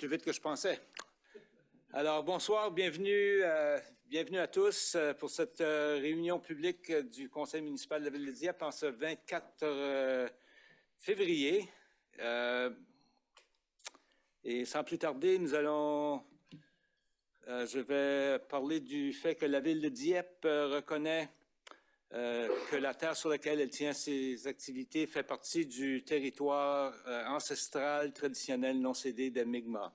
Plus vite que je pensais. Alors, bonsoir, bienvenue à tous pour cette réunion publique du Conseil municipal de la Ville de Dieppe en ce 24 février. Et sans plus tarder, je vais parler du fait que la Ville de Dieppe reconnaît que la terre sur laquelle elle tient ses activités fait partie du territoire ancestral traditionnel non cédé des Mi'kmaq.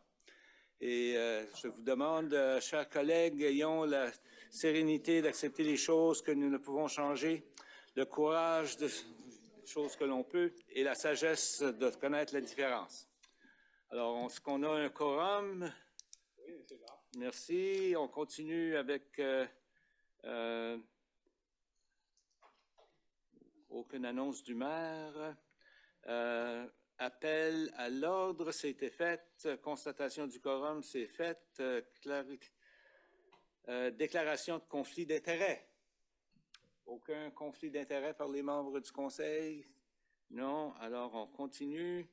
Et je vous demande, chers collègues, ayons la sérénité d'accepter les choses que nous ne pouvons changer, le courage de choses que l'on peut et la sagesse de connaître la différence. Alors, est-ce qu'on a un quorum? Oui, c'est là. Merci. On continue avec aucune annonce du maire. Appel à l'ordre, c'était fait. Constatation du quorum, c'est fait. Déclaration de conflit d'intérêt. Aucun conflit d'intérêt par les membres du conseil? Non. Alors, on continue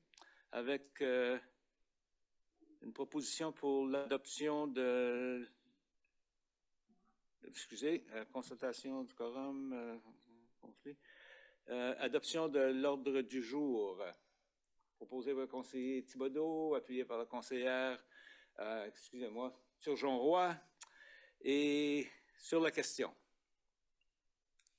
avec une proposition pour l'adoption de... Excusez, constatation du quorum, conflit. Adoption de l'ordre du jour. Proposé par le conseiller Thibodeau, appuyé par la conseillère, excusez-moi, Turgeon-Roy. Et sur la question.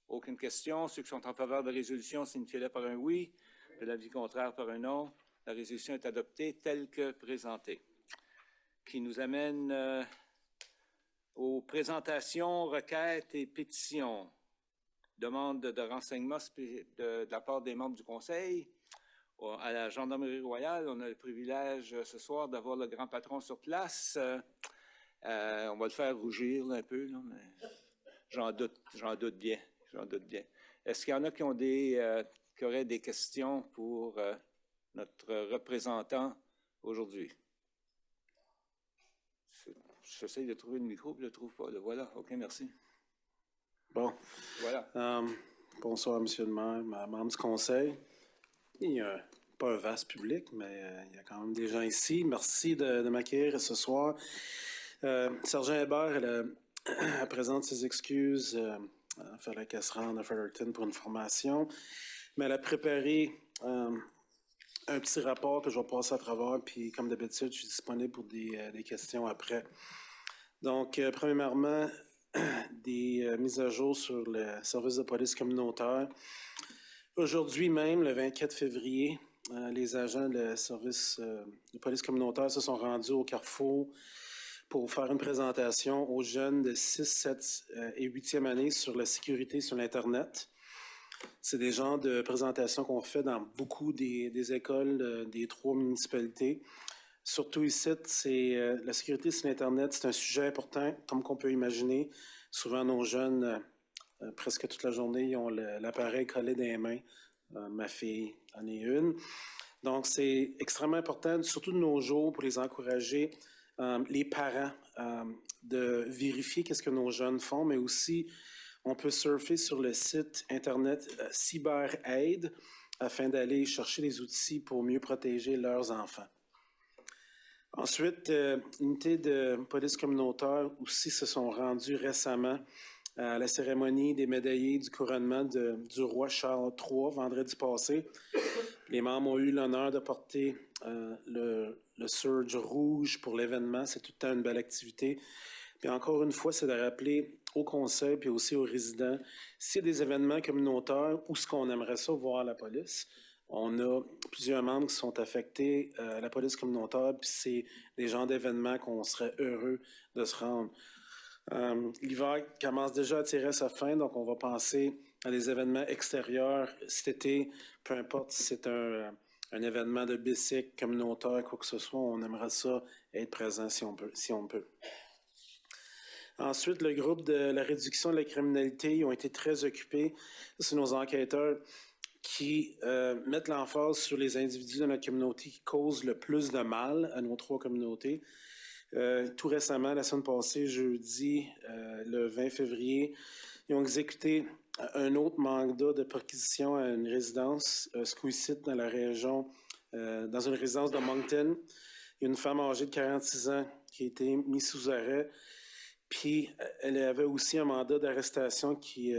Aucune question. Ceux qui sont en faveur de la résolution signifient-le par un oui, de l'avis contraire par un non. La résolution est adoptée telle que présentée. Qui nous amène aux présentations, requêtes et pétitions. Demande de renseignements de la part des membres du conseil. À la Gendarmerie royale, on a le privilège ce soir d'avoir le grand patron sur place. On va le faire rougir là, un peu, là, mais j'en doute bien. Est-ce qu'il y en a qui auraient des questions pour notre représentant aujourd'hui? J'essaie de trouver le micro, puis je ne le trouve pas. Là. Voilà, OK, merci. Bon. Voilà. Bonsoir, monsieur le maire, membre du conseil. Il n'y a pas un vaste public, mais il y a quand même des gens ici. Merci de m'accueillir ce soir. Sergent Hébert, elle présente ses excuses. Il fallait qu'elle se rende à Fredericton pour une formation. Mais elle a préparé un petit rapport que je vais passer à travers. Puis, comme d'habitude, je suis disponible pour des questions après. Donc, premièrement, des mises à jour sur le service de police communautaire. Aujourd'hui même, le 24 février, les agents du service de police communautaire se sont rendus au Carrefour pour faire une présentation aux jeunes de 6, 7 et 8e année sur la sécurité sur l'Internet. C'est des genres de présentations qu'on fait dans beaucoup des écoles des 3 municipalités. Surtout ici, c'est la sécurité sur l'Internet, c'est un sujet important, comme qu'on peut imaginer. Souvent, nos jeunes, presque toute la journée, ils ont l'appareil collé dans les mains. Ma fille en est une. Donc, c'est extrêmement important, surtout de nos jours, pour les encourager, les parents, de vérifier qu'est-ce que nos jeunes font, mais aussi, on peut surfer sur le site Internet CyberAid afin d'aller chercher les outils pour mieux protéger leurs enfants. Ensuite, l'unité de police communautaire aussi se sont rendus récemment à la cérémonie des médaillés du couronnement du roi Charles III vendredi passé. Les membres ont eu l'honneur de porter le surge rouge pour l'événement. C'est tout le temps une belle activité. Puis encore une fois, c'est de rappeler au conseil puis aussi aux résidents s'il y a des événements communautaires où ce qu'on aimerait ça voir à la police. On a plusieurs membres qui sont affectés à la police communautaire, puis c'est des genres d'événements qu'on serait heureux de se rendre. L'hiver commence déjà à tirer à sa fin, donc on va penser à des événements extérieurs cet été, peu importe si c'est un événement de bicycle communautaire, quoi que ce soit, on aimerait ça être présent si on peut. Ensuite, le groupe de la réduction de la criminalité, ils ont été très occupés. C'est nos enquêteurs qui mettent l'emphase sur les individus de notre communauté qui causent le plus de mal à nos 3 communautés. Tout récemment, la semaine passée, jeudi, le 20 février, ils ont exécuté un autre mandat de perquisition à une résidence, Squeezit, dans la région, dans une résidence de Moncton. Il y a une femme âgée de 46 ans qui a été mise sous arrêt. Puis, elle avait aussi un mandat d'arrestation qui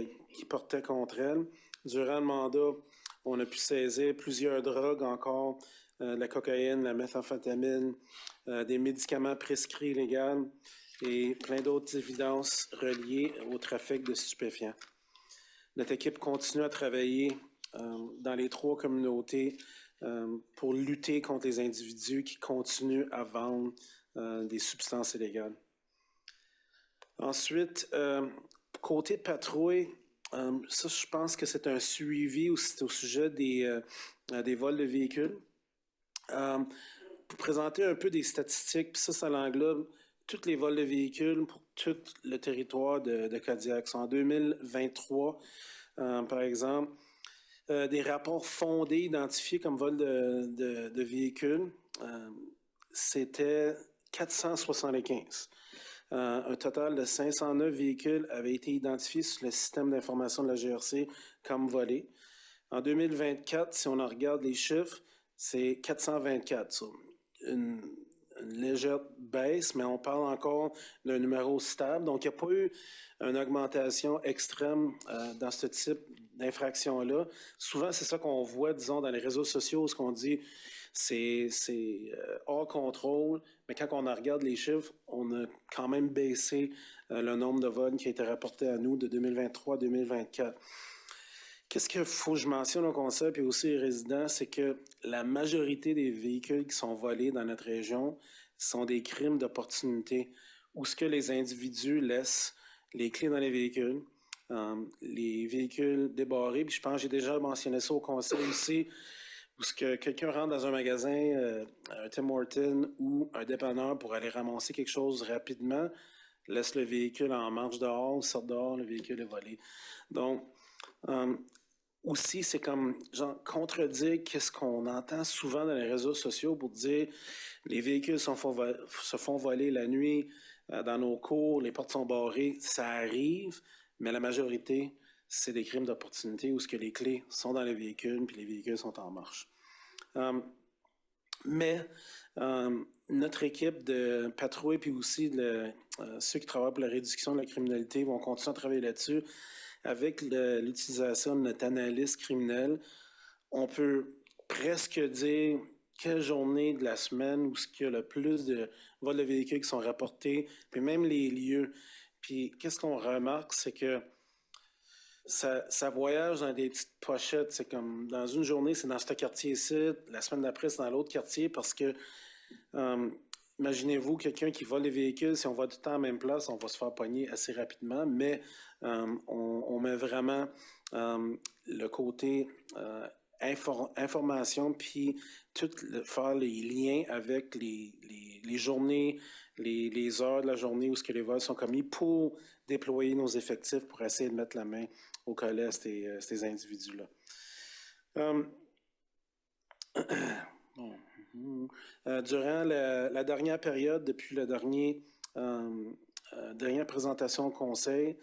portait contre elle. Durant le mandat, on a pu saisir plusieurs drogues encore, la cocaïne, la méthamphétamine, des médicaments prescrits illégaux et plein d'autres évidences reliées au trafic de stupéfiants. Notre équipe continue à travailler dans les 3 communautés pour lutter contre les individus qui continuent à vendre des substances illégales. Ensuite, côté patrouille, ça, je pense que c'est un suivi au sujet des vols de véhicules. Pour présenter un peu des statistiques, puis ça englobe tous les vols de véhicules pour tout le territoire de Cadillac. En 2023, par exemple, des rapports fondés identifiés comme vol de véhicules, c'était 475. Un total de 509 véhicules avaient été identifiés sur le système d'information de la GRC comme volés. En 2024, si on en regarde les chiffres, c'est 424. So, une légère baisse, mais on parle encore d'un numéro stable. Donc, il n'y a pas eu une augmentation extrême dans ce type d'infraction-là. Souvent, c'est ça qu'on voit, disons, dans les réseaux sociaux, ce qu'on dit, c'est hors contrôle, mais quand on regarde les chiffres, on a quand même baissé le nombre de vols qui a été rapporté à nous de 2023 à 2024. Qu'est-ce qu'il faut que je mentionne au conseil et aussi les résidents, c'est que la majorité des véhicules qui sont volés dans notre région sont des crimes d'opportunité où ce que les individus laissent les clés dans les véhicules débarrés. Puis je pense que j'ai déjà mentionné ça au conseil aussi, où ce que quelqu'un rentre dans un magasin, un Tim Hortons ou un dépanneur pour aller ramasser quelque chose rapidement, laisse le véhicule en marche dehors, sort dehors, le véhicule est volé. Donc, aussi, c'est comme genre contredire qu'est-ce qu'on entend souvent dans les réseaux sociaux pour dire les véhicules se font voler la nuit dans nos cours, les portes sont barrées, ça arrive, mais la majorité, c'est des crimes d'opportunité où ce que les clés sont dans les véhicules puis les véhicules sont en marche. Mais notre équipe de patrouille puis aussi ceux qui travaillent pour la réduction de la criminalité vont continuer à travailler là-dessus. Avec l'utilisation de notre analyse criminelle, on peut presque dire quelle journée de la semaine où il y a le plus de vols de véhicules qui sont rapportés, puis même les lieux. Puis qu'est-ce qu'on remarque, c'est que ça voyage dans des petites pochettes. C'est comme dans une journée, c'est dans ce quartier-ci, la semaine d'après, c'est dans l'autre quartier parce que imaginez-vous quelqu'un qui vole les véhicules, si on va tout le temps à la même place, on va se faire pogner assez rapidement, mais on met vraiment le côté information, puis faire les liens avec les journées, les heures de la journée où ce que les vols sont commis pour déployer nos effectifs pour essayer de mettre la main au collet à ces individus-là. Durant la dernière période, depuis la dernière présentation au conseil,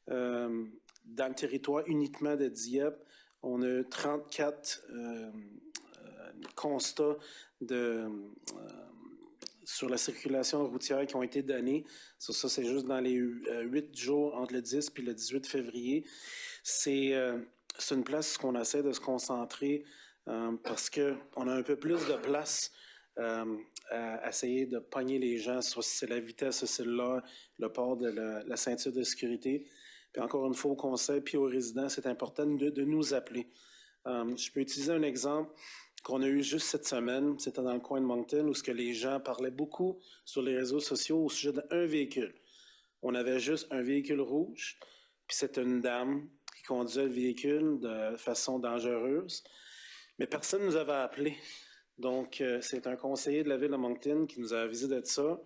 dans le territoire uniquement de Dieppe, on a 34 constats sur la circulation routière qui ont été donnés. Ça, c'est juste dans les 8 jours entre le 10 et le 18 février. C'est une place où on essaie de se concentrer parce qu'on a un peu plus de place à essayer de pogner les gens, soit si c'est la vitesse, soit c'est le port de la ceinture de sécurité. Puis encore une fois, au conseil puis aux résidents, c'est important de nous appeler. Je peux utiliser un exemple qu'on a eu juste cette semaine. C'était dans le coin de Moncton où ce que les gens parlaient beaucoup sur les réseaux sociaux au sujet d'un véhicule. On avait juste un véhicule rouge, puis c'était une dame qui conduisait le véhicule de façon dangereuse. Mais personne ne nous avait appelé. Donc, c'est un conseiller de la ville de Moncton qui nous a avisé de ça.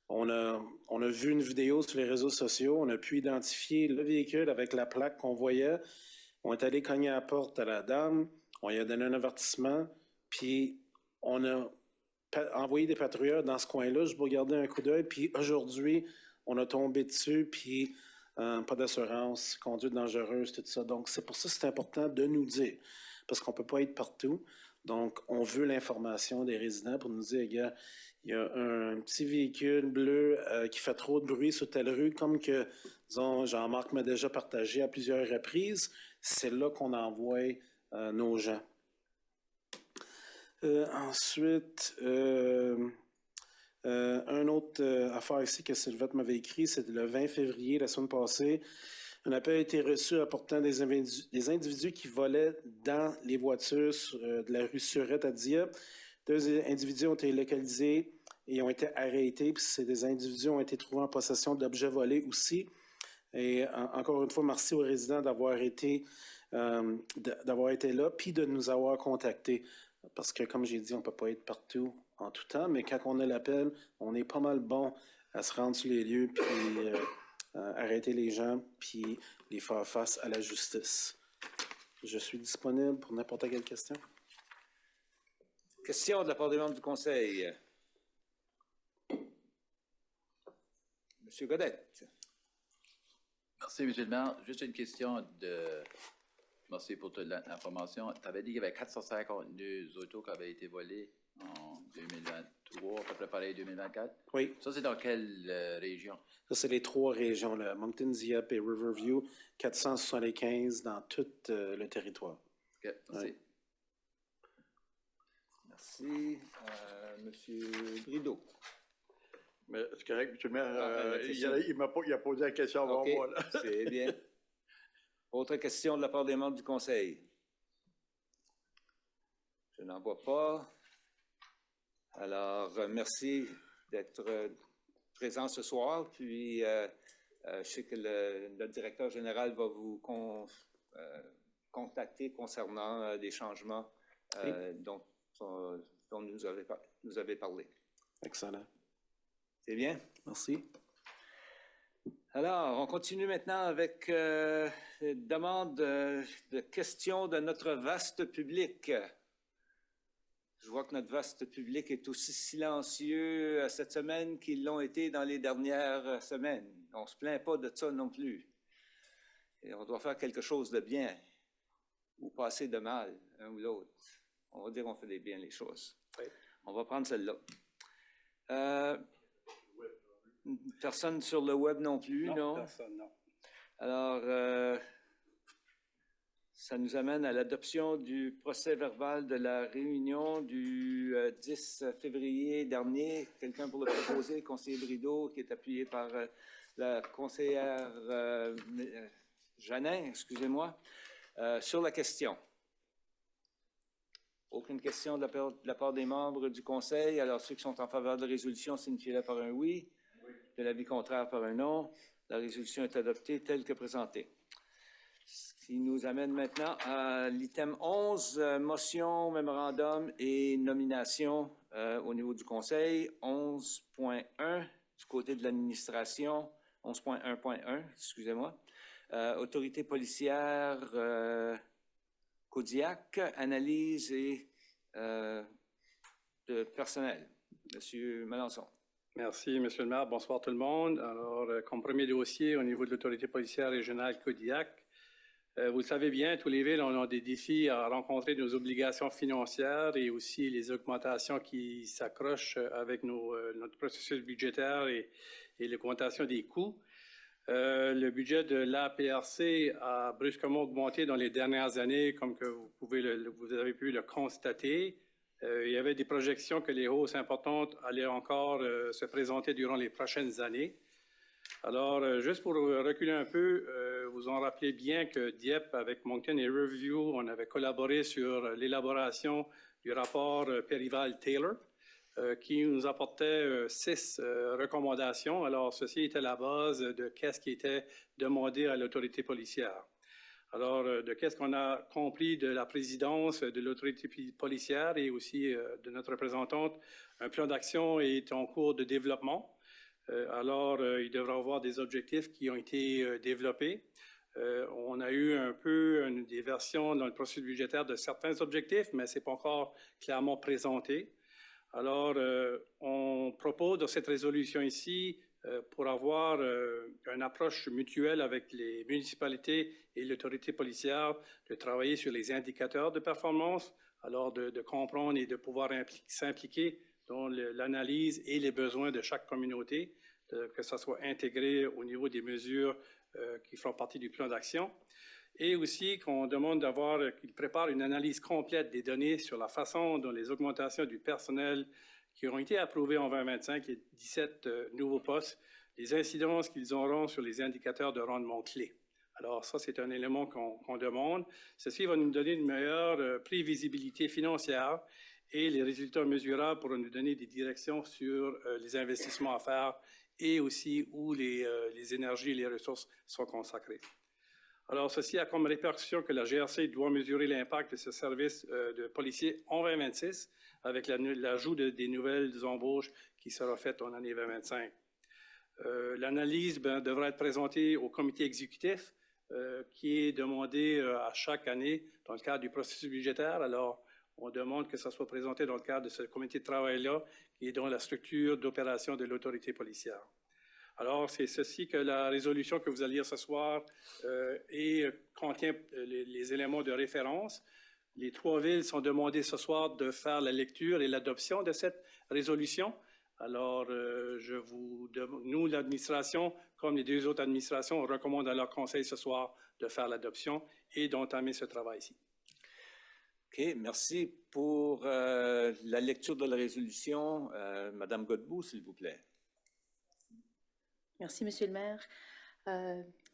On a vu une vidéo sur les réseaux sociaux. On a pu identifier le véhicule avec la plaque qu'on voyait. On est allé cogner à la porte à la dame. On lui a donné un avertissement. Puis, on a envoyé des patrouilleurs dans ce coin-là juste pour garder un coup d'œil. Puis, aujourd'hui, on a tombé dessus. Puis, pas d'assurance, conduite dangereuse, tout ça. Donc, c'est pour ça que c'est important de nous dire. Parce qu'on ne peut pas être partout. Donc, on veut l'information des résidents pour nous dire, gars, il y a un petit véhicule bleu qui fait trop de bruit sur telle rue, comme que, disons, Jean-Marc m'a déjà partagé à plusieurs reprises. C'est là qu'on envoie nos gens. Ensuite, une autre affaire ici que Sylvette m'avait écrit, c'est le 20 février, la semaine passée. Un appel a été reçu apportant des individus qui volaient dans les voitures de la rue Surette à Dieppe. 2 individus ont été localisés et ont été arrêtés. Puis des individus ont été trouvés en possession d'objets volés aussi. Et encore une fois, merci aux résidents d'avoir été là, puis de nous avoir contactés. Parce que, comme j'ai dit, on ne peut pas être partout en tout temps, mais quand on a l'appel, on est pas mal bon à se rendre sur les lieux, puis arrêter les gens, puis les faire face à la justice. Je suis disponible pour n'importe quelle question. Question de la part des membres du Conseil. Monsieur Godette. Merci, M. le maire. Juste une question de... Merci pour toute l'information. Tu avais dit qu'il y avait 452 autos qui avaient été volées en 2023, à peu près pareil 2024. Oui. Ça, c'est dans quelle région? Ça, c'est les 3 régions, là, Moncton, Dieppe et Riverview, 475 dans tout le territoire. OK, merci. Oui. Merci. Monsieur Brideau. Mais c'est correct, M. le maire. Il a posé la question avant moi. Là. C'est bien. Autre question de la part des membres du Conseil? Je n'en vois pas. Alors, merci d'être présent ce soir. Puis, je sais que le directeur général va vous contacter concernant des changements dont nous avez parlé. Excellent. C'est bien? Merci. Alors, on continue maintenant avec une demande de questions de notre vaste public. Je vois que notre vaste public est aussi silencieux cette semaine qu'ils l'ont été dans les dernières semaines. On ne se plaint pas de ça non plus. Et on doit faire quelque chose de bien ou pas assez de mal, un ou l'autre. On va dire qu'on fait bien les choses. Oui. On va prendre celle-là. Personne sur le web non plus, non? Personne, non. Alors, ça nous amène à l'adoption du procès-verbal de la réunion du 10 février dernier. Quelqu'un pour le proposer, conseiller Brideau, qui est appuyé par la conseillère Janin, excusez-moi, sur la question. Aucune question de la part des membres du Conseil. Alors, ceux qui sont en faveur de la résolution signifient-le par un oui. De l'avis contraire par un non. La résolution est adoptée telle que présentée. Ce qui nous amène maintenant à l'item 11, motion, mémorandum et nomination au niveau du Conseil. 11.1 du côté de l'administration. 11.1.1, excusez-moi. Autorité policière, Kodiak, analyse et de personnel. Monsieur Melançon. Merci, M. le maire. Bonsoir tout le monde. Alors, comme premier dossier au niveau de l'autorité policière régionale Kodiak, vous le savez bien, tous les villes ont des défis à rencontrer nos obligations financières et aussi les augmentations qui s'accrochent avec notre processus budgétaire et l'augmentation des coûts. Le budget de l'APRC a brusquement augmenté dans les dernières années, comme que vous avez pu le constater. Il y avait des projections que les hausses importantes allaient encore se présenter durant les prochaines années. Alors, juste pour reculer un peu, vous en rappelez bien que Dieppe, avec Moncton et Riverview, on avait collaboré sur l'élaboration du rapport Périval-Taylor, qui nous apportait 6 recommandations. Alors, ceci était la base de qu'est-ce qui était demandé à l'autorité policière. Alors, de qu'est-ce qu'on a compris de la présidence de l'autorité policière et aussi de notre représentante, un plan d'action est en cours de développement. Alors, il devra y avoir des objectifs qui ont été développés. On a eu un peu des versions dans le processus budgétaire de certains objectifs, mais ce n'est pas encore clairement présenté. Alors, on propose dans cette résolution ici, pour avoir une approche mutuelle avec les municipalités et l'autorité policière, de travailler sur les indicateurs de performance, Alors, de comprendre et de pouvoir s'impliquer dans l'analyse et les besoins de chaque communauté, que ça soit intégré au niveau des mesures qui feront partie du plan d'action. Et aussi qu'on demande qu'ils préparent une analyse complète des données sur la façon dont les augmentations du personnel qui auront été approuvées en 2025, les 17 nouveaux postes, les incidences qu'ils auront sur les indicateurs de rendement clés. Alors ça, c'est un élément qu'on demande. Ceci va nous donner une meilleure prévisibilité financière et les résultats mesurables pourront nous donner des directions sur les investissements à faire et aussi où les énergies et les ressources sont consacrées. Alors, ceci a comme répercussion que la GRC doit mesurer l'impact de ce service de policiers en 2026 avec l'ajout des nouvelles embauches qui sera faite en année 2025. L'analyse devra être présentée au comité exécutif qui est demandé à chaque année dans le cadre du processus budgétaire. Alors, on demande que ça soit présenté dans le cadre de ce comité de travail-là qui est dans la structure d'opération de l'autorité policière. Alors, c'est ceci que la résolution que vous allez lire ce soir contient les éléments de référence. Les 3 villes sont demandées ce soir de faire la lecture et l'adoption de cette résolution. Alors, nous, l'administration, comme les 2 autres administrations, on recommande à leur conseil ce soir de faire l'adoption et d'entamer ce travail-ci. OK, merci pour la lecture de la résolution. Madame Godbout, s'il vous plaît. Merci, Monsieur le maire.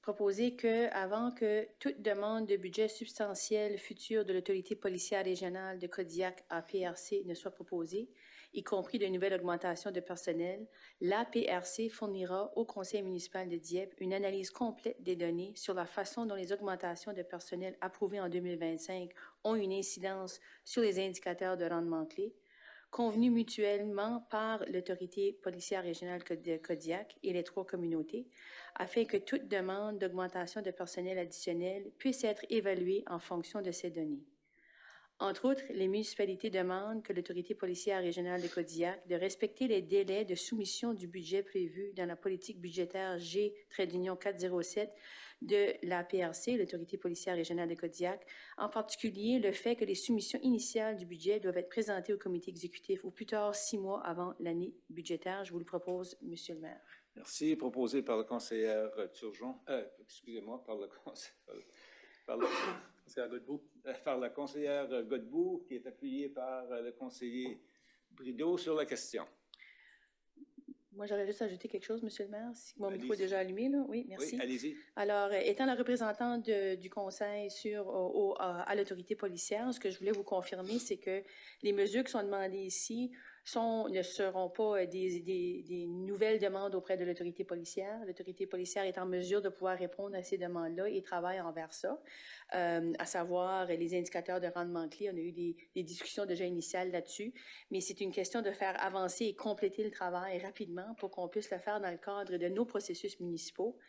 Proposer qu'avant que toute demande de budget substantiel futur de l'autorité policière régionale de Kodiak à PRC ne soit proposée, y compris de nouvelles augmentations de personnel, la PRC fournira au conseil municipal de Dieppe une analyse complète des données sur la façon dont les augmentations de personnel approuvées en 2025 ont une incidence sur les indicateurs de rendement clés, convenus mutuellement par l'autorité policière régionale de Kodiak et les 3 communautés, afin que toute demande d'augmentation de personnel additionnel puisse être évaluée en fonction de ces données. Entre autres, les municipalités demandent que l'autorité policière régionale de Kodiak de respecter les délais de soumission du budget prévu dans la politique budgétaire G-407 de la PRC, l'autorité policière régionale de Kodiak, en particulier le fait que les soumissions initiales du budget doivent être présentées au comité exécutif au plus tard 6 mois avant l'année budgétaire. Je vous le propose, Monsieur le maire. Merci. Proposé par le conseiller Turgeon. Excusez-moi, par la conseillère Godbout, qui est appuyée par le conseiller Brideau sur la question. Moi, j'aurais juste ajouté quelque chose, Monsieur le maire, si mon micro est déjà allumé, là. Oui, merci. Oui, allez-y. Alors, étant la représentante du conseil à l'autorité policière, ce que je voulais vous confirmer, c'est que les mesures qui sont demandées ici ne seront pas des nouvelles demandes auprès de l'autorité policière. L'autorité policière est en mesure de pouvoir répondre à ces demandes-là et travaille envers ça, à savoir les indicateurs de rendement clés. On a eu des discussions déjà initiales là-dessus, mais c'est une question de faire avancer et compléter le travail rapidement pour qu'on puisse le faire dans le cadre de nos processus municipaux.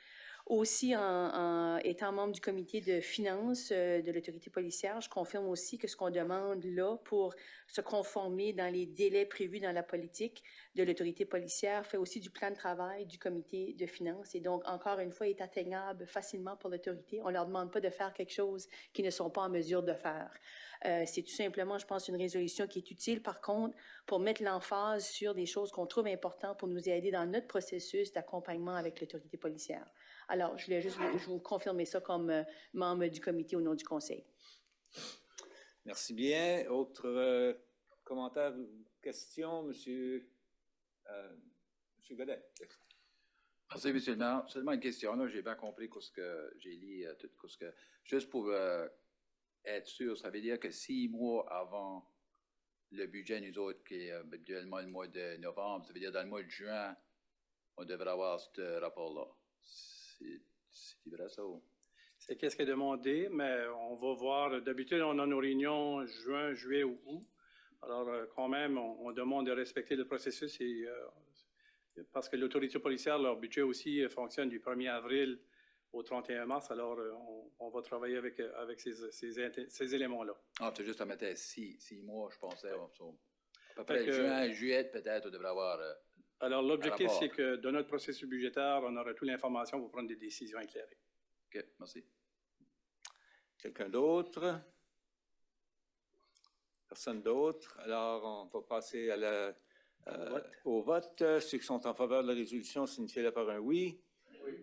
Aussi, en étant membre du comité de finances de l'autorité policière, je confirme aussi que ce qu'on demande là pour se conformer dans les délais prévus dans la politique de l'autorité policière fait aussi du plan de travail du comité de finances et donc, encore une fois, est atteignable facilement pour l'autorité. On ne leur demande pas de faire quelque chose qu'ils ne sont pas en mesure de faire. C'est tout simplement, je pense, une résolution qui est utile, par contre, pour mettre l'emphase sur des choses qu'on trouve importantes pour nous aider dans notre processus d'accompagnement avec l'autorité policière. Alors, je voulais juste vous confirmer ça comme membre du comité au nom du conseil. Merci bien. Autre commentaire ou question, Monsieur Godet? Merci, M. le maire. Seulement une question. Là, j'ai bien compris ce que j'ai lu. Juste pour être sûr, ça veut dire que 6 mois avant le budget, nous autres, qui est habituellement le mois de novembre, ça veut dire dans le mois de juin, on devrait avoir ce rapport-là. C'est vrai ça? C'est qu'est-ce qui est demandé, mais on va voir. D'habitude, on a nos réunions juin, juillet ou août. Alors, quand même, on demande de respecter le processus parce que l'autorité policière, leur budget aussi fonctionne du 1er avril au 31 mars. Alors, on va travailler avec ces éléments-là. Ah, c'est juste à mettre 6 mois, je pensais. À peu près juin, juillet, peut-être, on devrait avoir... Alors, l'objectif, c'est que dans notre processus budgétaire, on aura toute l'information pour prendre des décisions éclairées. OK, merci. Quelqu'un d'autre? Personne d'autre. Alors, on va passer au vote. Ceux qui sont en faveur de la résolution signifient-le par un oui.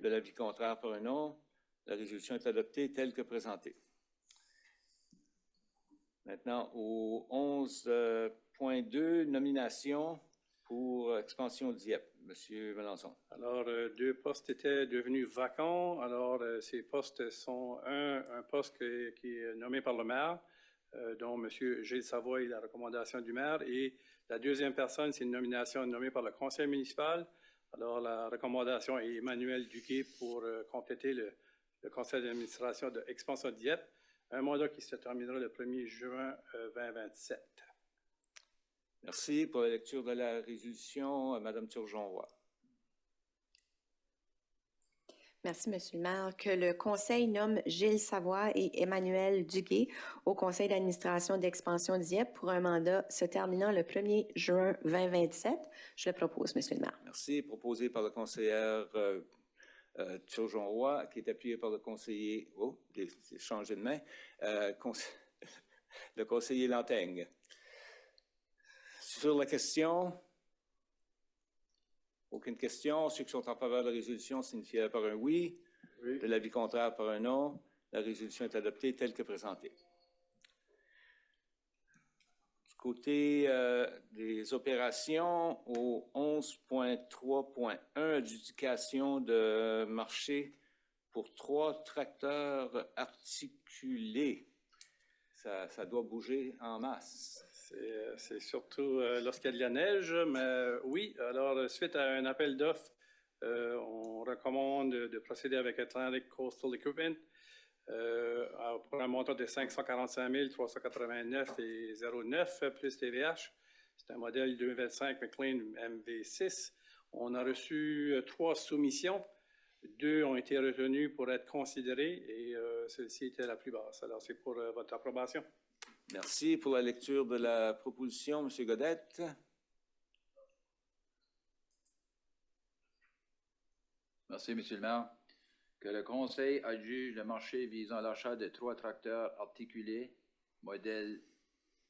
De l'avis contraire par un non. La résolution est adoptée telle que présentée. Maintenant, au 11.2, nomination pour expansion d'IEP. Monsieur Melançon. Alors, 2 postes étaient devenus vacants. Alors, ces postes sont un poste qui est nommé par le maire, dont M. Gilles Savoie, la recommandation du maire. Et la deuxième personne, c'est une nomination nommée par le conseil municipal. Alors, la recommandation est Emmanuel Duguay pour compléter le conseil d'administration de Expansion d'IEP, un mandat qui se terminera le 1er juin 2027. Merci pour la lecture de la résolution. Madame Turgeon-Roy. Merci, Monsieur le maire. Que le Conseil nomme Gilles Savoie et Emmanuel Duguay au Conseil d'administration d'Expansion d'IEP pour un mandat se terminant le 1er juin 2027. Je le propose, Monsieur le maire. Merci. Proposé par le conseiller Turgeon-Roy, qui est appuyé par le conseiller... Oh, j'ai changé de main. Le conseiller Lantaigne. Sur la question... Aucune question. Ceux qui sont en faveur de la résolution signifient par un oui. Oui. De l'avis contraire par un non. La résolution est adoptée telle que présentée. Du côté des opérations, au 11.3.1, adjudication de marché pour 3 tracteurs articulés. Ça doit bouger en masse. C'est surtout lorsqu'il y a de la neige, mais oui, alors suite à un appel d'offres, on recommande de procéder avec Atlantic Coastal Equipment pour un montant de 545 389,09 plus TVH. C'est un modèle 2025 McLean MV6. On a reçu 3 soumissions. 2 ont été retenues pour être considérées et celle-ci était la plus basse. Alors, c'est pour votre approbation. Merci pour la lecture de la proposition, M. Godette. Merci, M. le maire. Que le Conseil adjuge le marché visant l'achat de 3 tracteurs articulés, modèle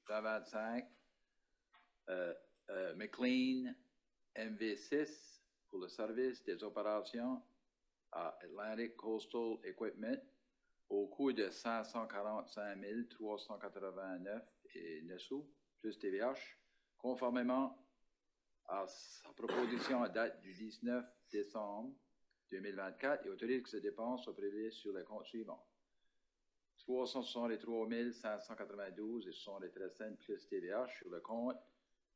2025, McLean MV6 pour le service des opérations à Atlantic Coastal Equipment au coût de 545 389,09 sous plus TVH, conformément à sa proposition à date du 19 décembre 2024 et autorise que ces dépenses soient prélevées sur les comptes suivants. 363 592,73 cents plus TVH sur le compte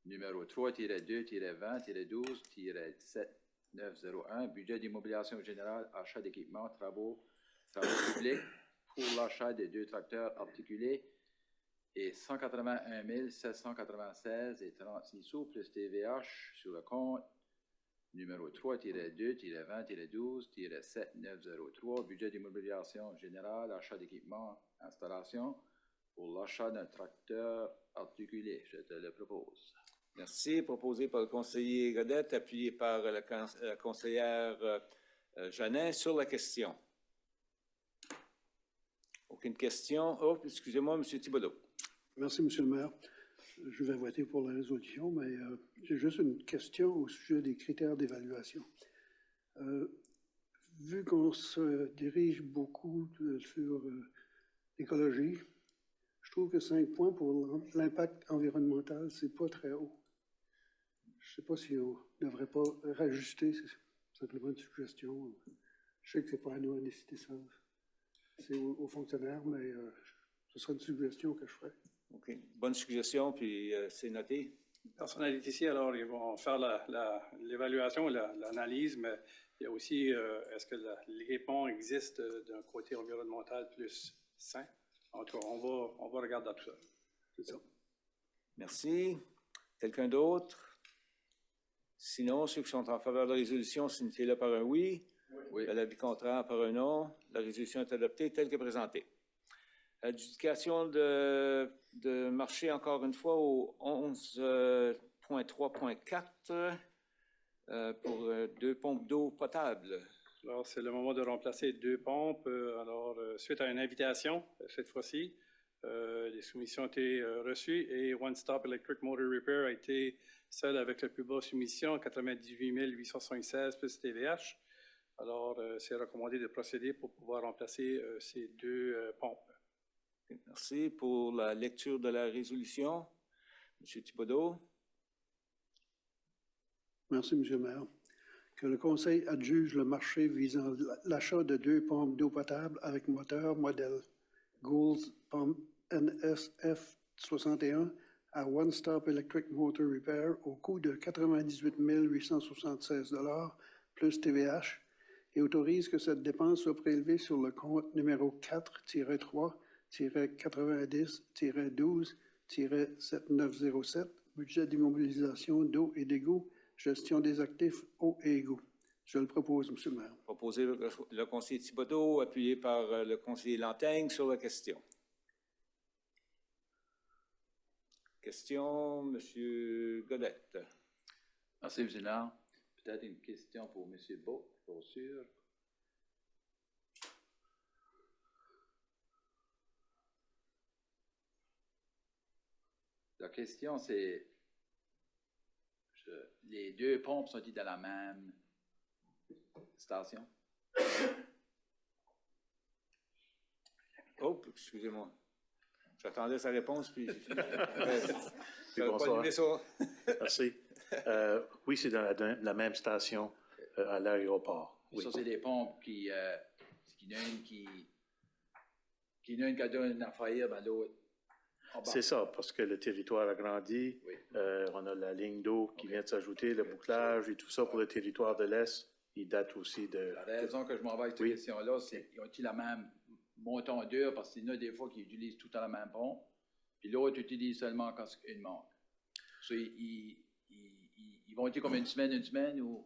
numéro 3-2-20-12-17-901, budget d'immobilisation générale, achat d'équipements, travaux publics pour l'achat des 2 tracteurs articulés et 181 796,36 sous plus TVH sur le compte numéro 3-2-20-12-7903, budget d'immobilisation générale, achat d'équipements, installation pour l'achat d'un tracteur articulé. Je te le propose. Merci. Proposé par le conseiller Godette, appuyé par la conseillère Jeannin. Sur la question. Aucune question. Oh, excusez-moi, M. Thibodeau. Merci, M. le maire. Je vais voter pour la résolution, mais j'ai juste une question au sujet des critères d'évaluation. Vu qu'on se dirige beaucoup sur l'écologie, je trouve que 5 points pour l'impact environnemental, c'est pas très haut. Je ne sais pas si on ne devrait pas rajuster, c'est simplement une suggestion. Je sais que ce n'est pas à nous à décider ça. C'est aux fonctionnaires, mais ce serait une suggestion que je ferais. OK. Bonne suggestion, puis c'est noté. Personnel est ici, alors ils vont faire l'évaluation, l'analyse, mais il y a aussi, est-ce que l'équipement existe d'un côté environnemental plus sain? En tout cas, on va regarder tout ça. C'est ça. Merci. Quelqu'un d'autre? Sinon, ceux qui sont en faveur de la résolution, signifient-le par un oui. Oui. De l'avis contraire par un non. La résolution est adoptée telle que présentée. Adjudication de marché, encore une fois, au 11.3.4 pour 2 pompes d'eau potable. Alors, c'est le moment de remplacer 2 pompes. Alors, suite à une invitation, cette fois-ci, Les soumissions ont été reçues et One Stop Electric Motor Repair a été celle avec la plus basse soumission, 98 876 plus TVH. Alors, c'est recommandé de procéder pour pouvoir remplacer ces deux pompes. Merci pour la lecture de la résolution. M. Thibodeau. Merci, M. le maire. Que le Conseil adjuge le marché visant l'achat de 2 pompes d'eau potable avec moteur modèle Goulds Pump NSF 61 à One Stop Electric Motor Repair au coût de 98 876 $ plus TVH et autorise que cette dépense soit prélevée sur le compte numéro 4-3-90-12-7907, budget d'immobilisation d'eau et d'égouts, gestion des actifs eau et égouts. Je le propose, M. le maire. Proposé le conseiller Thibodeau, appuyé par le conseiller Lanteigne sur la question. Question, M. Godette. Merci, M. le maire. Peut-être une question pour M. Beau, pour sûr. La question, c'est, les deux pompes sont-ils dans la même station? Oh, excusez-moi. J'attendais sa réponse, puis... Bonsoir. Merci. Oui, c'est dans la même station à l'aéroport. Oui. Ça, c'est des pompes qui y en a une qui a donné une affaire, ben l'autre. C'est ça, parce que le territoire a grandi. Oui. On a la ligne d'eau qui vient de s'ajouter, le bouclage et tout ça pour le territoire de l'Est. Il date aussi de... La raison que je m'en vais avec cette question-là, c'est qu'ils ont-ils la même montant d'heure, parce qu'il y en a des fois qui utilisent tout à la même pompe, puis l'autre utilise seulement quand une monte. So, ils vont-ils comme une semaine ou...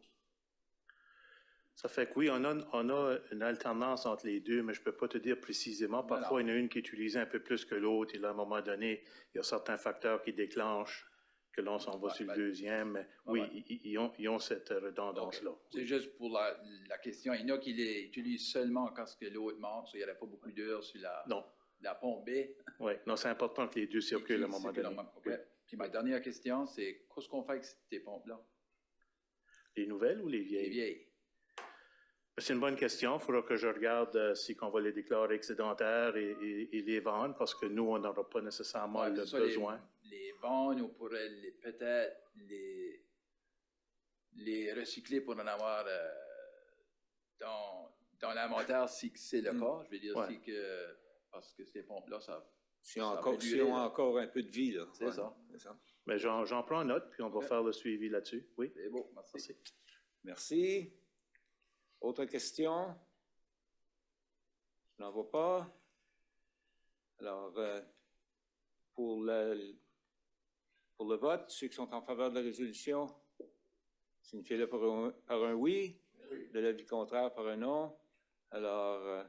Ça fait que oui, on a une alternance entre les deux, mais je ne peux pas te dire précisément. Parfois, il y en a une qui est utilisée un peu plus que l'autre, et là, à un moment donné, il y a certains facteurs qui déclenchent que l'on s'en va sur le deuxième. Mais oui, ils ont cette redondance-là. Okay. C'est juste pour la question. Il y en a qui les utilisent seulement quand l'autre monte, il n'y aurait pas beaucoup d'heures sur la pompe B. Oui, non, c'est important que les deux circulent à un moment donné. Okay. Oui. Puis ma dernière question, c'est qu'est-ce qu'on fait avec ces pompes-là? Les nouvelles ou les vieilles? Les vieilles. C'est une bonne question. Il faudra que je regarde si on va les déclarer excédentaires et les vendre, parce que nous, on n'aura pas nécessairement le besoin. Les vendre, on pourrait peut-être les recycler pour en avoir dans l'inventaire si c'est le cas. Je veux dire, parce que ces pompes-là, ça... Si on a encore un peu de vie, là. C'est ça. Mais j'en prends note, puis on va faire le suivi là-dessus. Oui. C'est beau, merci. Merci. Autre question? Je n'en vois pas. Alors, pour le vote, ceux qui sont en faveur de la résolution, signifiez-le par un oui. De l'avis contraire, par un non. Alors,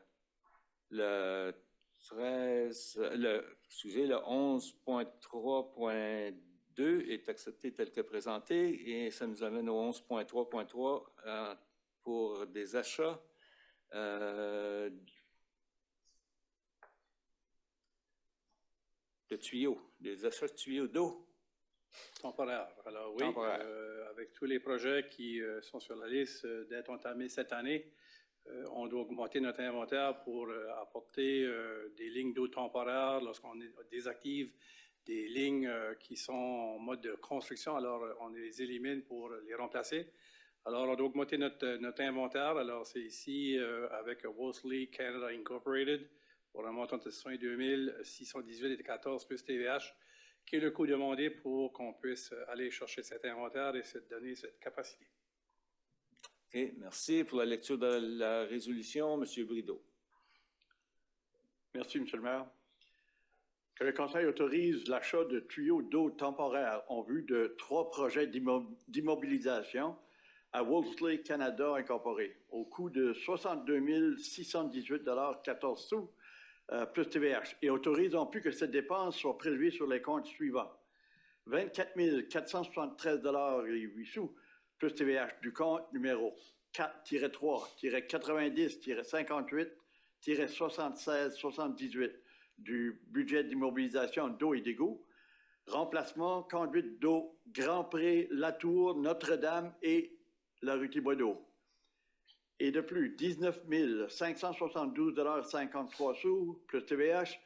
le 11.3.2 est accepté tel que présenté et ça nous amène au 11.3.3 pour des achats de tuyaux, des achats de tuyaux d'eau. Temporaire. Alors oui, avec tous les projets qui sont sur la liste d'être entamés cette année, on doit augmenter notre inventaire pour apporter des lignes d'eau temporaires lorsqu'on désactive des lignes qui sont en mode de construction. Alors, on les élimine pour les remplacer. Alors, on doit augmenter notre inventaire. Alors, c'est ici avec Wolseley Canada Incorporated pour un montant de 62 618,14 plus TVH, qui est le coût demandé pour qu'on puisse aller chercher cet inventaire et se donner cette capacité. OK, merci. Pour la lecture de la résolution, M. Brideau. Merci, M. le maire. Que le Conseil autorise l'achat de tuyaux d'eau temporaires en vue de 3 projets d'immobilisation à Wolseley Canada Incorporé, au coût de 62 618,14 sous plus TVH, et autorise en plus que cette dépense soit prélevée sur les comptes suivants. 24 473,08 sous plus TVH du compte numéro 4-3-90-58-76-78 du budget d'immobilisation d'eau et d'égouts, remplacement conduite d'eau Grand Pré, Latour, Notre-Dame et la rue Thibodeau. Et de plus, 19 572,53 $ plus TVH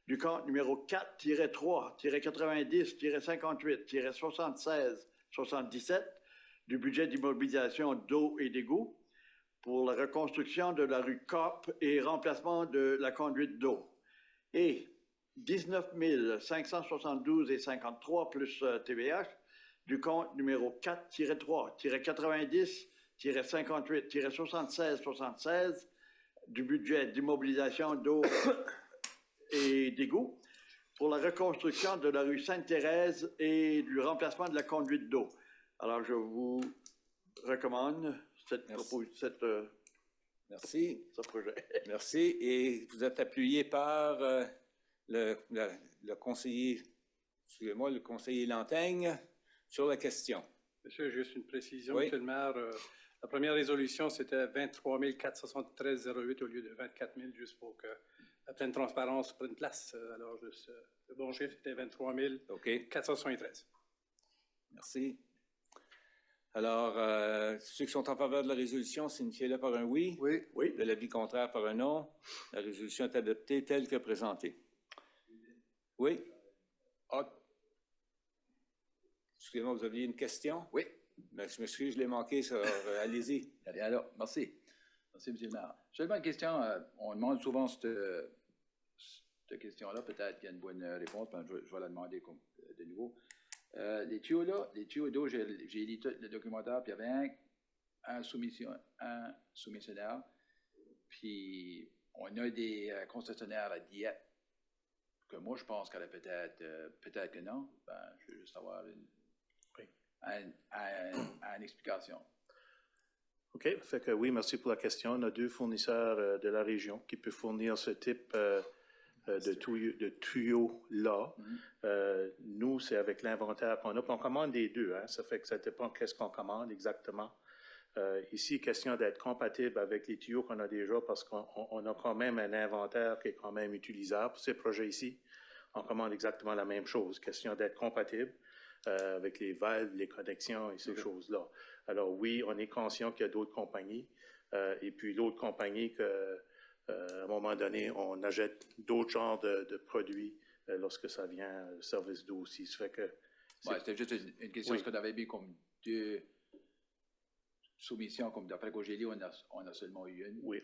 du compte numéro 4-3-90-58-76-77 du budget d'immobilisation d'eau et d'égouts pour la reconstruction de la rue Cop et remplacement de la conduite d'eau. Et 19 572,53 plus TVH du compte numéro 4-3-90-58-76-76 du budget d'immobilisation d'eau et d'égouts pour la reconstruction de la rue Sainte-Thérèse et du remplacement de la conduite d'eau. Alors, je vous recommande Merci. ce projet. Merci. Et vous êtes appuyé par le conseiller, excusez-moi, le conseiller Lantaigne sur la question. Monsieur, juste une précision, Oui. Monsieur le maire. La première résolution, c'était 23 473,08 au lieu de 24 000, juste pour que la pleine transparence prenne place. Alors, juste, le bon chiffre, c'était 23 OK. 473. Merci. Alors, ceux qui sont en faveur de la résolution, signifiez-le par un oui. Oui. Oui. De l'avis contraire par un non. La résolution est adoptée telle que présentée. Oui? Ah. Excusez-moi, vous aviez une question? Oui. Ben, je m'excuse, je l'ai manqué, ça. Allez-y. Allez, alors, merci. Merci, M. le maire. Seulement une question, on demande souvent cette question-là, peut-être qu'il y a une bonne réponse, mais je vais la demander de nouveau. Les tuyaux d'eau, j'ai lu tout le documentaire, puis il y avait un soumissionnaire, puis on a des concessionnaires à Dieppe, que moi je pense qu'elle a peut-être que non. Ben, je veux juste avoir une explication. OK. Fait que oui, merci pour la question. On a 2 fournisseurs de la région qui peuvent fournir ce type de tuyaux-là. Nous, c'est avec l'inventaire qu'on a. Puis on commande les deux. Hein? Ça fait que ça dépend qu'est-ce qu'on commande exactement. Ici, question d'être compatible avec les tuyaux qu'on a déjà parce qu'on a quand même un inventaire qui est quand même utilisable pour ces projets ici. On commande exactement la même chose. Question d'être compatible avec les valves, les connexions et ces choses-là. Alors oui, on est conscient qu'il y a d'autres compagnies. Et puis l'autre compagnie que à un moment donné, on achète d'autres genres de produits lorsque ça vient service d'eau aussi. Ça fait que Ouais, c'était juste une question, parce qu'on avait mis comme 2 soumissions, comme d'après que j'ai lu, on a seulement eu une. oui,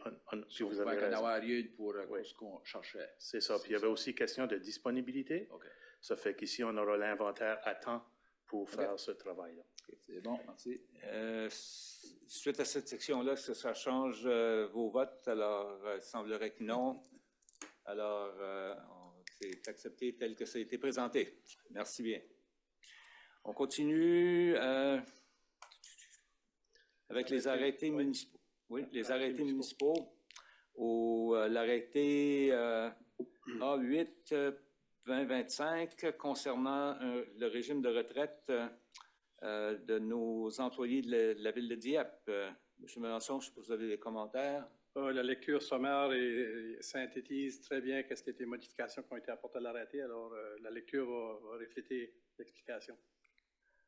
si Donc, vous il avez fallait en raison. avoir une pour Oui. ce qu'on cherchait. C'est ça. Puis il y avait aussi question de disponibilité. OK. Ça fait qu'ici, on aura l'inventaire à temps pour faire ce travail-là. C'est bon, merci. Suite à cette section-là, est-ce que ça change vos votes? Alors, il semblerait que non. Alors, c'est accepté tel que ça a été présenté. Merci bien. On continue avec les arrêtés municipaux. Oui, les arrêtés municipaux. L'arrêté A8-2025 concernant le régime de retraite de nos employés de la ville de Dieppe. Monsieur Melançon, je sais pas si vous avez des commentaires. La lecture sommaire synthétise très bien qu'est-ce qui a été les modifications qui ont été apportées à l'arrêté. Alors, la lecture va refléter l'explication.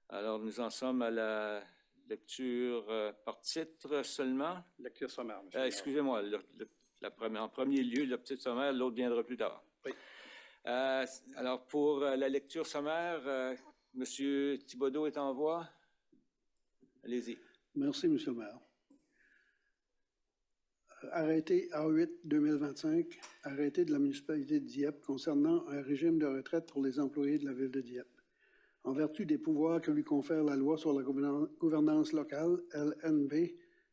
Alors, nous en sommes à la lecture par titre seulement. Lecture sommaire, monsieur. le maire. Excusez-moi, en premier lieu, le petit sommaire, l'autre viendra plus tard. Oui. Alors, pour la lecture sommaire, Monsieur Thibodeau est en voie. Allez-y. Merci, Monsieur le maire. Arrêté A8-2025, arrêté de la municipalité de Dieppe concernant un régime de retraite pour les employés de la ville de Dieppe. En vertu des pouvoirs que lui confère la loi sur la gouvernance locale, LNB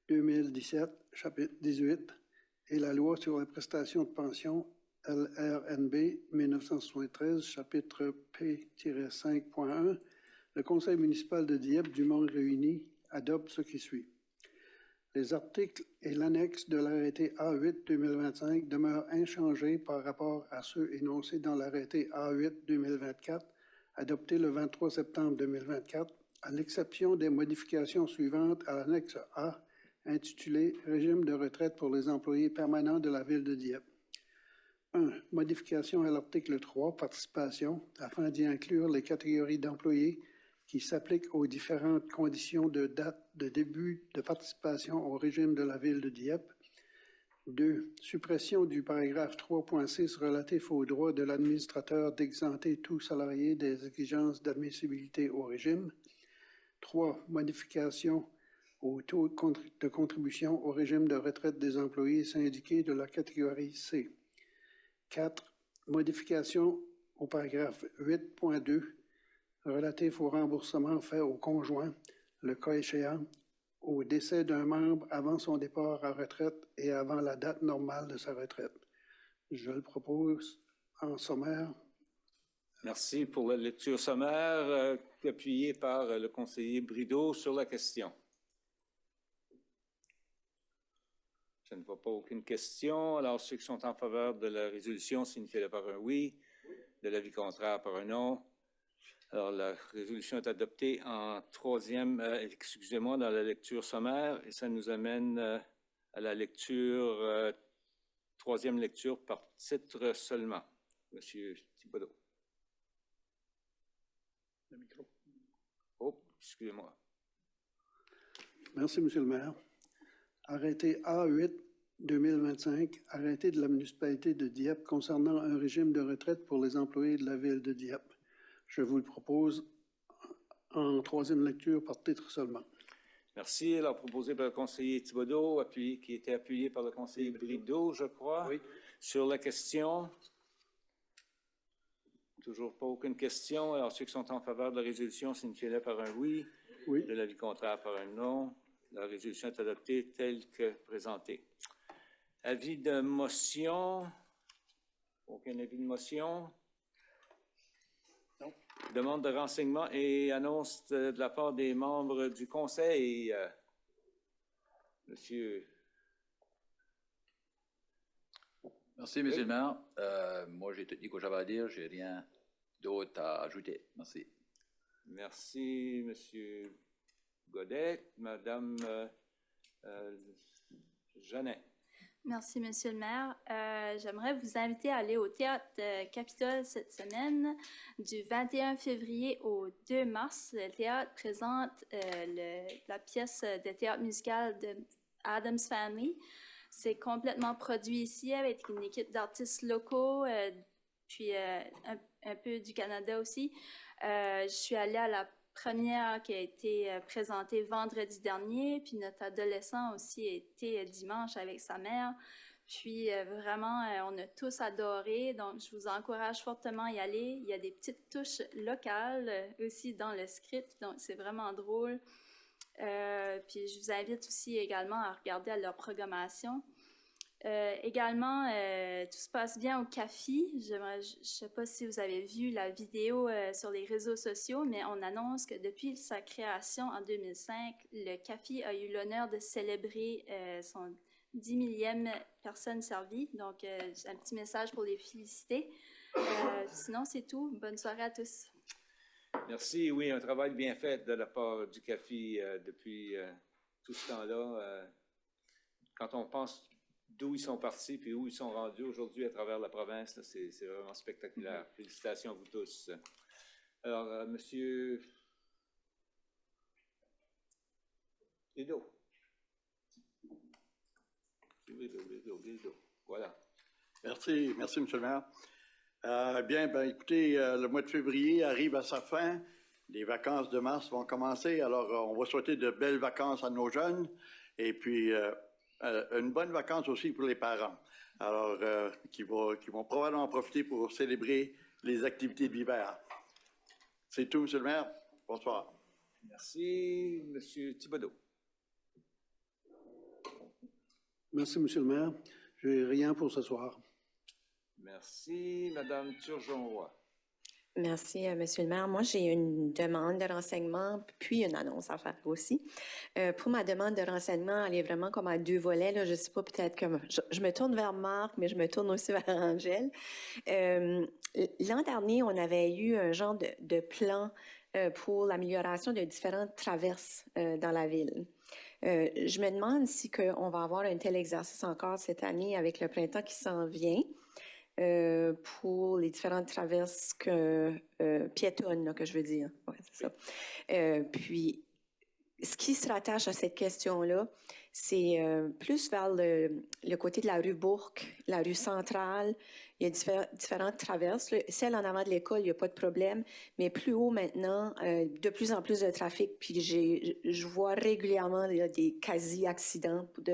2017, chapitre 18, et la loi sur la prestation de pension, LRNB 1973, chapitre P-5.1, le conseil municipal de Dieppe, dûment réuni, adopte ce qui suit. Les articles et l'annexe de l'arrêté A8-2025 demeurent inchangés par rapport à ceux énoncés dans l'arrêté A8-2024, adopté le 23 septembre 2024, à l'exception des modifications suivantes à l'annexe A, intitulée « Régime de retraite pour les employés permanents de la ville de Dieppe ». 1. Modification à l'article 3, participation, afin d'y inclure les catégories d'employés qui s'appliquent aux différentes conditions de date de début de participation au régime de la Ville de Dieppe. 2. Suppression du paragraphe 3.6 relatif au droit de l'administrateur d'exenter tout salarié des exigences d'admissibilité au régime. 3. Modification au taux de contribution au régime de retraite des employés syndiqués de la catégorie C. 4. Modification au paragraphe 8.2 relatif au remboursement fait au conjoint, le cas échéant, au décès d'un membre avant son départ à retraite et avant la date normale de sa retraite. Je le propose en sommaire. Merci pour la lecture sommaire appuyée par le conseiller Brideau sur la question. Je ne vois pas aucune question. Alors, ceux qui sont en faveur de la résolution signifient par un oui, de l'avis contraire par un non. Alors, la résolution est adoptée en troisième, excusez-moi, dans la lecture sommaire, et ça nous amène à la lecture, troisième lecture par titre seulement. Monsieur Thibodeau. Le micro. Oh, excusez-moi. Merci, Monsieur le maire. Arrêté A8-2025, arrêté de la municipalité de Dieppe concernant un régime de retraite pour les employés de la ville de Dieppe. Je vous le propose en troisième lecture par titre seulement. Merci. Alors, proposé par le conseiller Thibodeau, qui était appuyé par le conseiller Brideau, je crois. Oui. Sur la question. Toujours pas aucune question. Alors, ceux qui sont en faveur de la résolution signifient par un oui. Oui. De l'avis contraire par un non. La résolution est adoptée telle que présentée. Avis de motion. Aucun avis de motion. Non. Demande de renseignement et annonce de la part des membres du conseil. Monsieur. Merci, Monsieur le maire. Moi, j'ai tout dit que j'avais à dire. Je n'ai rien d'autre à ajouter. Merci. Merci, Monsieur Godet. Madame Jeannet. Merci, Monsieur le maire. J'aimerais vous inviter à aller au Théâtre Capitole cette semaine, du 21 février au 2 mars. Le théâtre présente la pièce de théâtre musical de Addams Family. C'est complètement produit ici avec une équipe d'artistes locaux, puis un peu du Canada aussi. Je suis allée à la première qui a été présentée vendredi dernier, puis notre adolescent aussi a été dimanche avec sa mère. Puis vraiment, on a tous adoré, donc je vous encourage fortement à y aller. Il y a des petites touches locales aussi dans le script, donc c'est vraiment drôle. Puis je vous invite aussi également à regarder à leur programmation. Également, tout se passe bien au CAFI. Je ne sais pas si vous avez vu la vidéo sur les réseaux sociaux, mais on annonce que depuis sa création en 2005, le CAFI a eu l'honneur de célébrer son 10 millième personne servie. Donc, un petit message pour les féliciter. Sinon, c'est tout. Bonne soirée à tous. Merci. Oui, un travail bien fait de la part du CAFI depuis tout ce temps-là. Quand on pense d'où ils sont partis puis où ils sont rendus aujourd'hui à travers la province, c'est vraiment spectaculaire. Félicitations à vous tous. Alors, Monsieur Brideau. Voilà. Merci, Monsieur le maire. Écoutez, le mois de février arrive à sa fin. Les vacances de mars vont commencer. Alors, on va souhaiter de belles vacances à nos jeunes. Et puis, une bonne vacance aussi pour les parents. Alors, qui vont probablement en profiter pour célébrer les activités de l'hiver. C'est tout, Monsieur le maire. Bonsoir. Merci, Monsieur Thibodeau. Merci, Monsieur le maire. Je n'ai rien pour ce soir. Merci, Madame Turgeon-Roy. Merci, Monsieur le maire. Moi, j'ai une demande de renseignement, puis une annonce à faire aussi. Pour ma demande de renseignement, elle est vraiment comme à deux volets. Là. Je ne sais pas, peut-être que je me tourne vers Marc, mais je me tourne aussi vers Angèle. L'an dernier, on avait eu un genre de plan pour l'amélioration de différentes traverses dans la ville. Je me demande si on va avoir un tel exercice encore cette année avec le printemps qui s'en vient. pour les différentes traverses piétonnes, là, que je veux dire. Ouais, c'est ça. Puis, ce qui se rattache à cette question-là, c'est plus vers le côté de la rue Bourque, la rue Centrale. Il y a différentes traverses. Là. Celle en avant de l'école, il n'y a pas de problème. Mais plus haut maintenant, de plus en plus de trafic. Puis je vois régulièrement là, des quasi-accidents pour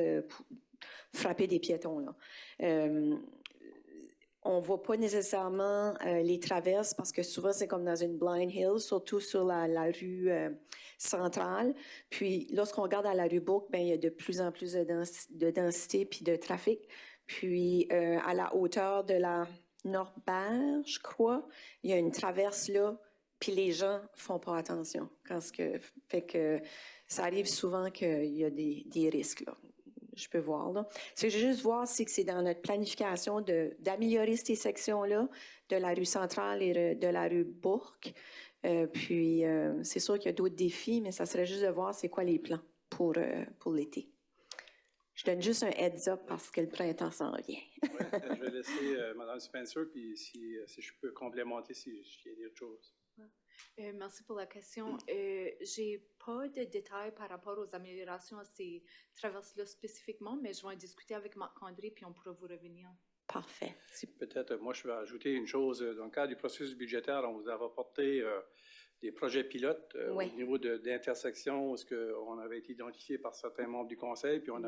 frapper des piétons. Là. On ne voit pas nécessairement les traverses parce que souvent, c'est comme dans une blind hill, surtout sur la rue centrale. Puis, lorsqu'on regarde à la rue Bourque, ben, il y a de plus en plus de densité puis de trafic. Puis, à la hauteur de la Norbert, je crois, il y a une traverse là, puis les gens font pas attention. Fait que ça arrive souvent qu'il y a des risques, là. Je peux voir, là. Ce que je veux juste voir, c'est que c'est dans notre planification d'améliorer ces sections-là, de la rue centrale et de la rue Bourque. Puis, c'est sûr qu'il y a d'autres défis, mais ça serait juste de voir c'est quoi les plans pour l'été. Je donne juste un heads-up parce que le printemps s'en vient. Ouais, je vais laisser Mme Spencer, puis si je peux complémenter s'il y a d'autres choses. Merci pour la question. J'ai pas de détails par rapport aux améliorations à ces traverses-là spécifiquement, mais je vais en discuter avec Marc-André, puis on pourra vous revenir. Parfait. Peut-être, moi, je vais ajouter une chose. Dans le cadre du processus budgétaire, on vous avait apporté des projets pilotes Oui. au niveau d'intersection, où on avait été identifié par certains membres du conseil, puis on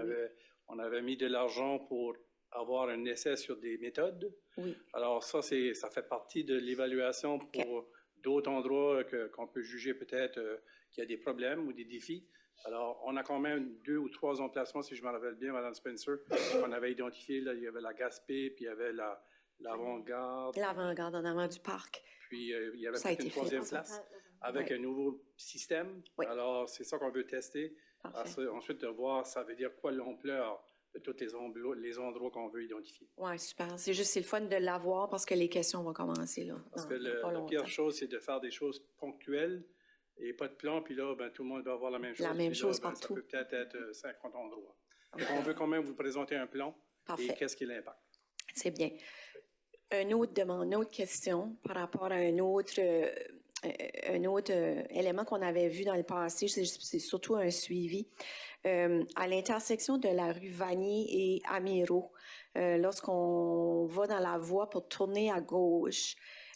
avait mis de l'argent pour avoir un essai sur des méthodes. Oui. Alors ça fait partie de l'évaluation pour d'autres endroits qu'on peut juger peut-être qu'il y a des problèmes ou des défis. Alors, on a quand même 2 ou 3 emplacements, si je me rappelle bien, Mme Spencer, qu'on avait identifié. Là, il y avait la Gaspé, puis il y avait l'Avant-Garde. L'Avant-Garde en avant du parc. Puis, il y avait Ça a peut-être une été fait. 3e place avec un nouveau système. Oui. Alors, c'est ça qu'on veut tester. Ensuite, de voir, ça veut dire quoi l'ampleur de tous les endroits qu'on veut identifier. Oui, super. C'est juste, c'est le fun de l'avoir parce que les questions vont commencer, là. Parce que la pire chose, c'est de faire des choses ponctuelles et pas de plan, puis là, ben, tout le monde va avoir la même chose. La même puis chose là, ben, partout. Ça peut peut-être être 50 endroits. Donc, on veut quand même vous présenter un plan. Parfait. Et qu'est-ce qui est l'impact. C'est bien. Une autre question par rapport à un autre élément qu'on avait vu dans le passé, c'est surtout un suivi. À l'intersection de la rue Vanier et Amiro, lorsqu'on va dans la voie pour tourner à gauche,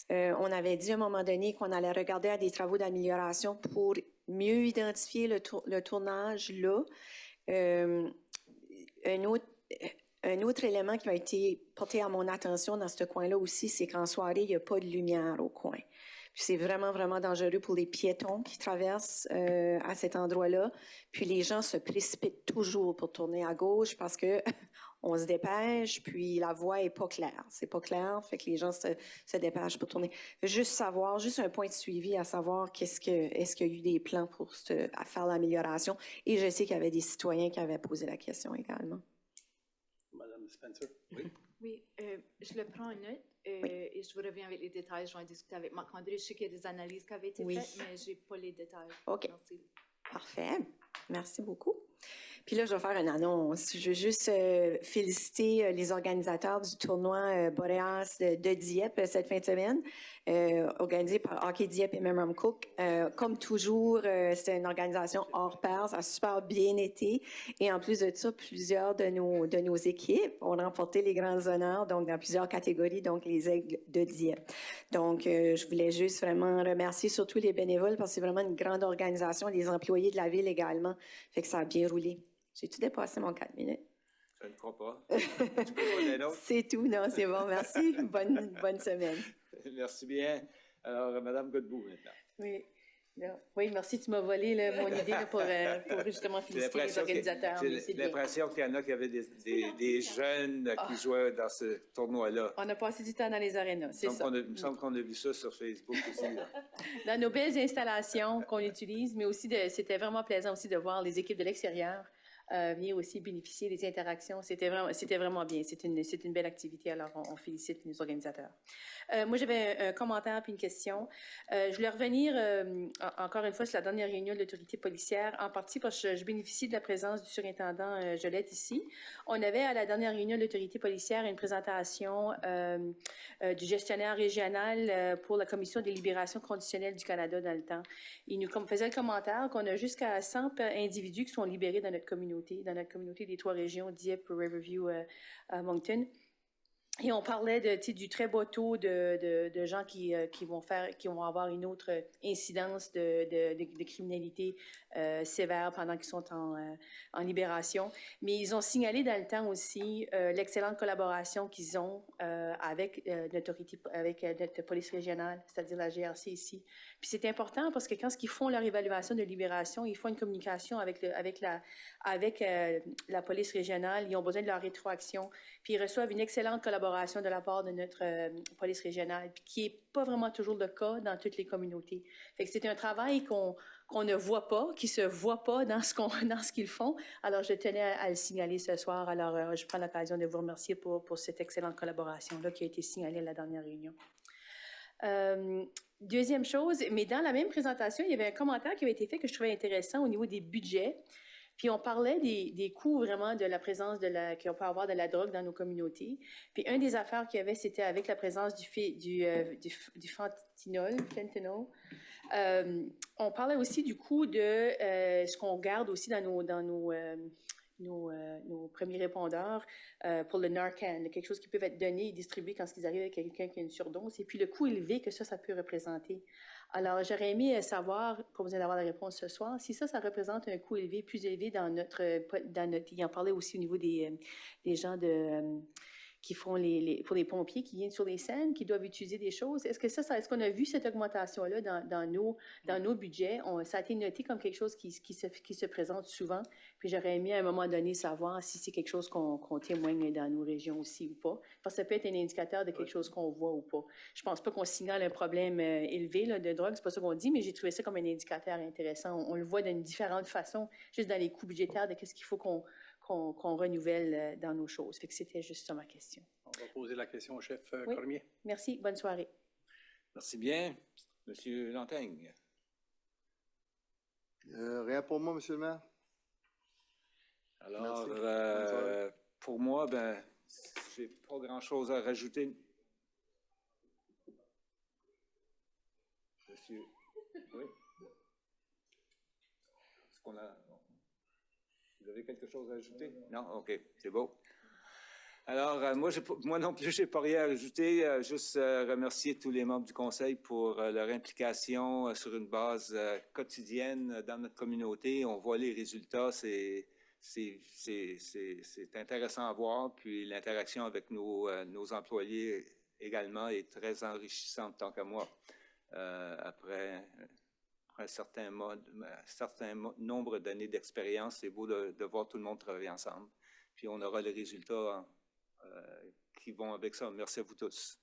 on avait dit à un moment donné qu'on allait regarder à des travaux d'amélioration pour mieux identifier le tournage là. Un autre élément qui a été porté à mon attention dans ce coin-là aussi, c'est qu'en soirée, il n'y a pas de lumière au coin. Puis c'est vraiment, vraiment dangereux pour les piétons qui traversent à cet endroit-là. Puis les gens se précipitent toujours pour tourner à gauche parce que on se dépêche, puis la voie est pas claire. C'est pas clair, fait que les gens se dépêchent pour tourner. Juste savoir, juste un point de suivi à savoir est-ce qu'il y a eu des plans pour à faire l'amélioration. Et je sais qu'il y avait des citoyens qui avaient posé la question également. Madame Spencer? Oui. Oui, je le prends en note et je vous reviens avec les détails. Je vais en discuter avec Marc-André. Je sais qu'il y a des analyses qui avaient été faites, mais je n'ai pas les détails. OK. Merci. Parfait. Merci beaucoup. Puis là, je vais faire une annonce. Je veux juste féliciter les organisateurs du tournoi Boreas de Dieppe cette fin de semaine, organisé par Hockey Dieppe et Memram Cook. Comme toujours, c'est une organisation hors pair. Ça a super bien été. Et en plus de ça, plusieurs de nos équipes ont remporté les grands honneurs, donc dans plusieurs catégories, donc les Aigles de Dieppe. Donc, je voulais juste vraiment remercier surtout les bénévoles parce que c'est vraiment une grande organisation, les employés de la ville également. Fait que ça a bien roulé. J'ai-tu dépassé mon 4 minutes? Je ne crois pas. Tu peux prendre un autre? C'est tout, non, c'est bon, merci. Bonne semaine. Merci bien. Alors, Mme Godbout, maintenant. Oui. Oui, merci, tu m'as volé mon idée là, pour justement féliciter les organisateurs. J'ai l'impression qu'il y en a qui avaient des jeunes qui jouaient dans ce tournoi-là. On a passé du temps dans les arénas, c'est ça. Il me semble qu'on a vu ça sur Facebook aussi. Là. Dans nos belles installations qu'on utilise, mais aussi c'était vraiment plaisant aussi de voir les équipes de l'extérieur vient aussi bénéficier des interactions. C'était vraiment bien. C'est une belle activité, alors on félicite les organisateurs. Moi, j'avais un commentaire puis une question. Je voulais revenir encore une fois sur la dernière réunion de l'autorité policière, en partie parce que je bénéficie de la présence du surintendant Jolette ici. On avait à la dernière réunion de l'autorité policière une présentation du gestionnaire régional pour la Commission des libérations conditionnelles du Canada dans le temps. Il nous faisait le commentaire qu'on a jusqu'à 100 individus qui sont libérés dans notre communauté des 3 régions, Dieppe, Riverview, Moncton. Et on parlait du très beau taux de gens qui vont avoir une autre incidence de criminalité sévère pendant qu'ils sont en libération. Mais ils ont signalé dans le temps aussi l'excellente collaboration qu'ils ont avec notre police régionale, c'est-à-dire la GRC ici. Puis c'est important parce que quand ils font leur évaluation de libération, ils font une communication avec la police régionale. Ils ont besoin de leur rétroaction. Puis ils reçoivent une excellente collaboration de la part de notre police régionale, puis qui n'est pas vraiment toujours le cas dans toutes les communautés. Fait que c'est un travail qu'on ne voit pas, qui se voit pas dans ce qu'ils font. Alors, je tenais à le signaler ce soir. Alors, je prends l'occasion de vous remercier pour cette excellente collaboration-là qui a été signalée à la dernière réunion. Deuxième chose, mais dans la même présentation, il y avait un commentaire qui avait été fait que je trouvais intéressant au niveau des budgets. Puis on parlait des coûts vraiment de la présence qu'on peut avoir de la drogue dans nos communautés. Puis une des affaires qu'il y avait, c'était avec la présence du fentanyl. On parlait aussi du coût de ce qu'on garde aussi dans nos premiers répondeurs pour le Narcan, quelque chose qui peut être donné et distribué quand ils arrivent avec quelqu'un qui a une surdose, et puis le coût élevé que ça peut représenter. Alors, j'aurais aimé savoir, pas besoin d'avoir la réponse ce soir, si ça représente un coût élevé, plus élevé dans notre il en parlait aussi au niveau des gens qui font pour les pompiers qui viennent sur les scènes, qui doivent utiliser des choses. Est-ce qu'on a vu cette augmentation-là dans nos budgets? Ça a été noté comme quelque chose qui se présente souvent. Puis j'aurais aimé à un moment donné savoir si c'est quelque chose qu'on témoigne dans nos régions aussi ou pas. Parce que ça peut être un indicateur de quelque chose qu'on voit ou pas. Je pense pas qu'on signale un problème élevé là, de drogue, c'est pas ça qu'on dit, mais j'ai trouvé ça comme un indicateur intéressant. On le voit d'une différente façon, juste dans les coûts budgétaires de qu'est-ce qu'il faut qu'on renouvelle dans nos choses. Fait que c'était juste ça ma question. On va poser la question au chef Oui. Cormier. Merci. Bonne soirée. Merci bien. Monsieur Lantaigne. Rien pour moi, Monsieur le maire. Alors, Merci. pour moi, j'ai pas grand-chose à rajouter. Monsieur, oui? Est-ce qu'on a... Vous avez quelque chose à ajouter? Non? OK, c'est beau. Alors, moi non plus, je n'ai pas rien à ajouter. Juste remercier tous les membres du Conseil pour leur implication sur une base quotidienne dans notre communauté. On voit les résultats, c'est intéressant à voir. Puis l'interaction avec nos employés également est très enrichissante, tant qu'à moi, après un certain nombre d'années d'expérience. C'est beau de voir tout le monde travailler ensemble. Puis on aura les résultats qui vont avec ça. Merci à vous tous.